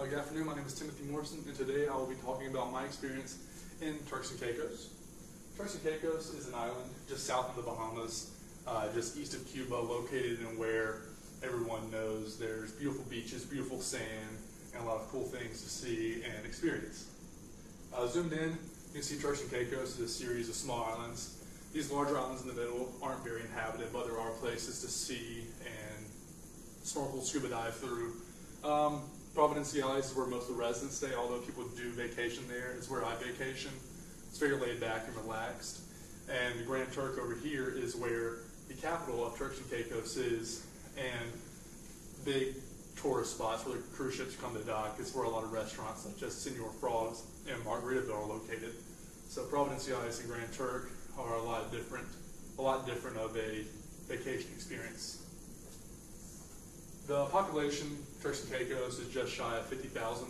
Good afternoon, my name is Timothy Morrison, and today I will be talking about my experience in Turks and Caicos. Turks and Caicos is an island just south of the Bahamas, just east of Cuba, located in where everyone knows there's beautiful beaches, beautiful sand, and a lot of cool things to see and experience. Zoomed in, you can see Turks and Caicos is a series of small islands. These larger islands in the middle aren't very inhabited, but there are places to see and snorkel, scuba dive through. Providenciales is where most of the residents stay, although people do vacation there. It's where I vacation. It's very laid back and relaxed. And the Grand Turk over here is where the capital of Turks and Caicos is, and big tourist spots where the cruise ships come to dock. It's where a lot of restaurants such as Senor Frogs and Margaritaville are located. So Providenciales and Grand Turk are a lot different of a vacation experience. The population of Turks and Caicos is just shy of 50,000.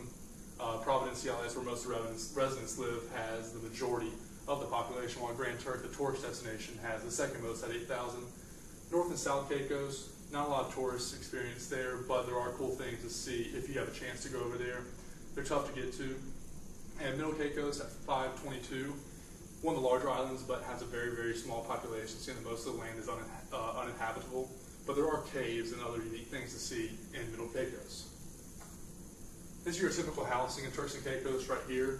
Providenciales, where most residents live, has the majority of the population, while Grand Turk, the tourist destination, has the second most at 8,000. North and South Caicos, not a lot of tourist experience there, but there are cool things to see if you have a chance to go over there. They're tough to get to. And Middle Caicos at 522, one of the larger islands, but has a very, very small population, seeing that most of the land is uninhabitable. But there are caves and other unique things to see in Middle Caicos. This is your typical housing in Turks and Caicos right here.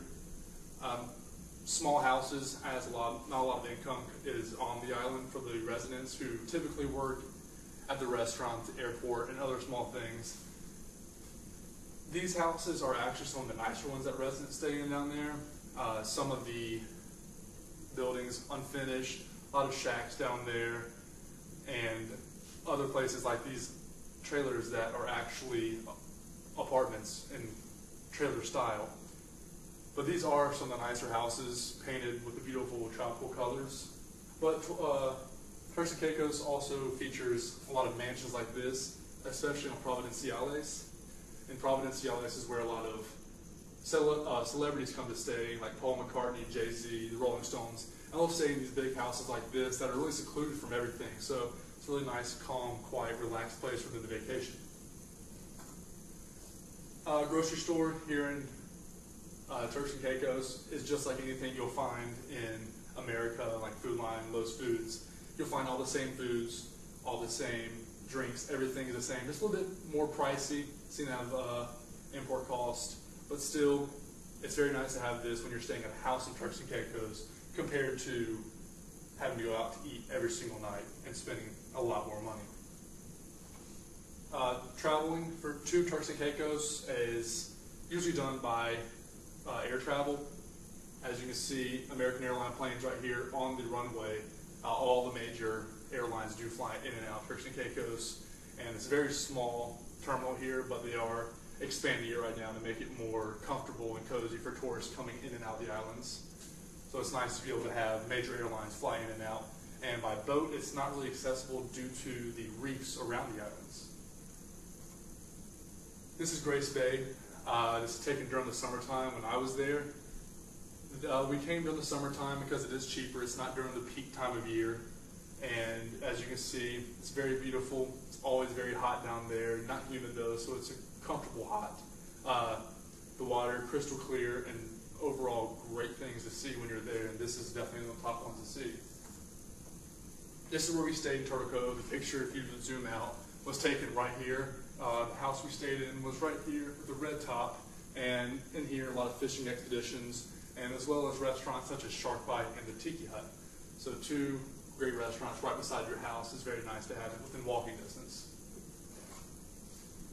Small houses, not a lot of income is on the island for the residents who typically work at the restaurant, the airport, and other small things. These houses are actually some of the nicer ones that residents stay in down there. Some of the buildings unfinished, a lot of shacks down there, and other places like these trailers that are actually apartments in trailer style. But these are some of the nicer houses painted with the beautiful tropical colors. But Turks and Caicos also features a lot of mansions like this, especially on Providenciales. And Providenciales is where a lot of celebrities come to stay, like Paul McCartney, Jay-Z, the Rolling Stones. I love staying in these big houses like this that are really secluded from everything. So it's a really nice, calm, quiet, relaxed place for them to vacation. Grocery store here in Turks and Caicos is just like anything you'll find in America, like Food Line, Lowe's Foods. You'll find all the same foods, all the same drinks, everything is the same. Just a little bit more pricey, seeing to have import cost, but still, it's very nice to have this when you're staying at a house in Turks and Caicos compared to having to go out to eat every single night and spending a lot more money. Traveling to Turks and Caicos is usually done by air travel. As you can see, American airline planes right here on the runway. All the major airlines do fly in and out of Turks and Caicos, and it's a very small terminal here, but they are expanding it right now to make it more comfortable and cozy for tourists coming in and out of the islands. So it's nice to be able to have major airlines fly in and out. And by boat, it's not really accessible due to the reefs around the islands. This is Grace Bay. This is taken during the summertime when I was there. We came during the summertime because it is cheaper. It's not during the peak time of year. And as you can see, it's very beautiful. It's always very hot down there, not humid though, so it's a comfortable hot. The water, crystal clear, and overall great things to see when you're there, and this is definitely one of the top ones to see. This is where we stayed in Turtle Cove. The picture, if you zoom out, was taken right here. The house we stayed in was right here with the red top, and in here a lot of fishing expeditions, and as well as restaurants such as Shark Bite and the Tiki Hut. So two great restaurants right beside your house is very nice to have it within walking distance.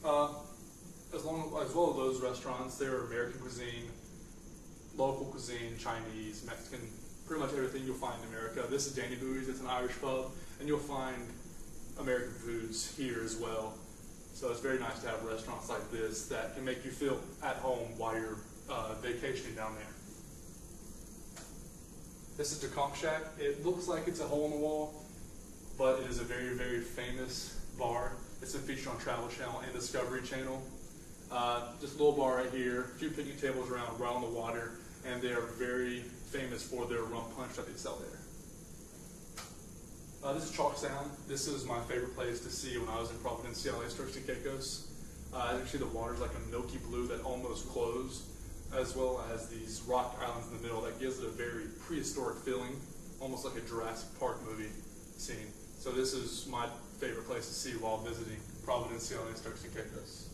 As well as those restaurants, there are American cuisine, local cuisine, Chinese, Mexican, pretty much everything you'll find in America. This is Danny Bowie's, it's an Irish pub, and you'll find American foods here as well. So it's very nice to have restaurants like this that can make you feel at home while you're vacationing down there. This is the Conch Shack. It looks like it's a hole in the wall, but it is a very, very famous bar. It's been featured on Travel Channel and Discovery Channel. Just a little bar right here, a few picnic tables around right on the water, and they are very famous for their rum punch that they sell there. This is Chalk Sound. This is my favorite place to see when I was in Providenciales, Turks and Caicos. As you can see, the water's like a milky blue that almost closed, as well as these rock islands in the middle that gives it a very prehistoric feeling, almost like a Jurassic Park movie scene. So this is my favorite place to see while visiting Providence, Ciales, Turks and Caicos.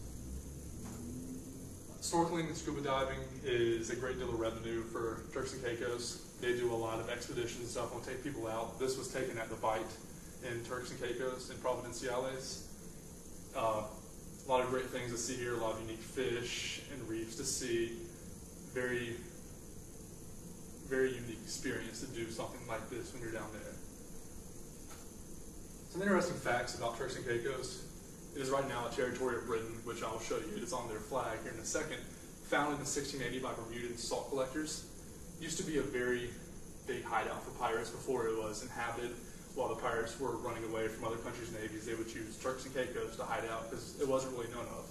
Snorkeling and scuba diving is a great deal of revenue for Turks and Caicos. They do a lot of expeditions and stuff, and take people out. This was taken at the Bight in Turks and Caicos in Providence, Ciales. A lot of great things to see here, a lot of unique fish and reefs to see. Very, very unique experience to do something like this when you're down there. Some interesting facts about Turks and Caicos. It is right now a territory of Britain, which I will show you. It's on their flag here in a second. Founded in 1680 by Bermudan salt collectors. Used to be a very big hideout for pirates before it was inhabited. While the pirates were running away from other countries' navies, they would choose Turks and Caicos to hide out because it wasn't really known of.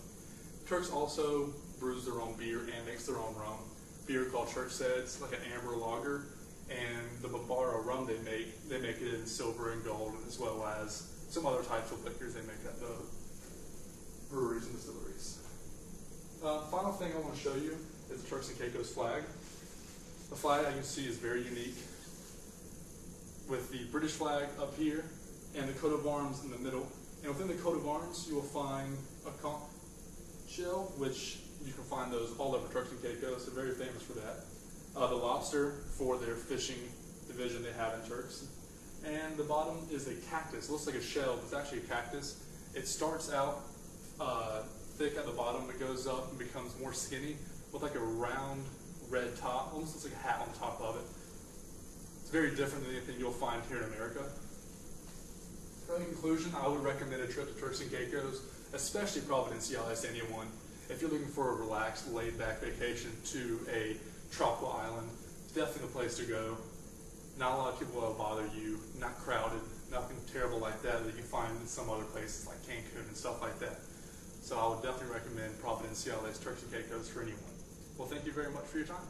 Turks also brews their own beer and makes their own rum. Beer called Turks Heads, like an amber lager, and the Bambara rum they make it in silver and gold, as well as some other types of liquors they make at the breweries and distilleries. Final thing I want to show you is the Turks and Caicos flag. The flag, as you can see, is very unique, with the British flag up here and the coat of arms in the middle. And within the coat of arms, you will find a conch shell, which you can find those all over Turks and Caicos. They're very famous for that. The lobster for their fishing division they have in Turks. And the bottom is a cactus. It looks like a shell, but it's actually a cactus. It starts out thick at the bottom, it goes up and becomes more skinny with like a round red top, almost looks like a hat on top of it. It's very different than anything you'll find here in America. In conclusion, I would recommend a trip to Turks and Caicos, especially Providence, Ciales, to anyone. If you're looking for a relaxed, laid-back vacation to a tropical island, it's definitely the place to go. Not a lot of people will bother you, not crowded, nothing terrible like that you can find in some other places like Cancun and stuff like that. So I would definitely recommend Providence, Ciales, Turks and Caicos for anyone. Well, thank you very much for your time.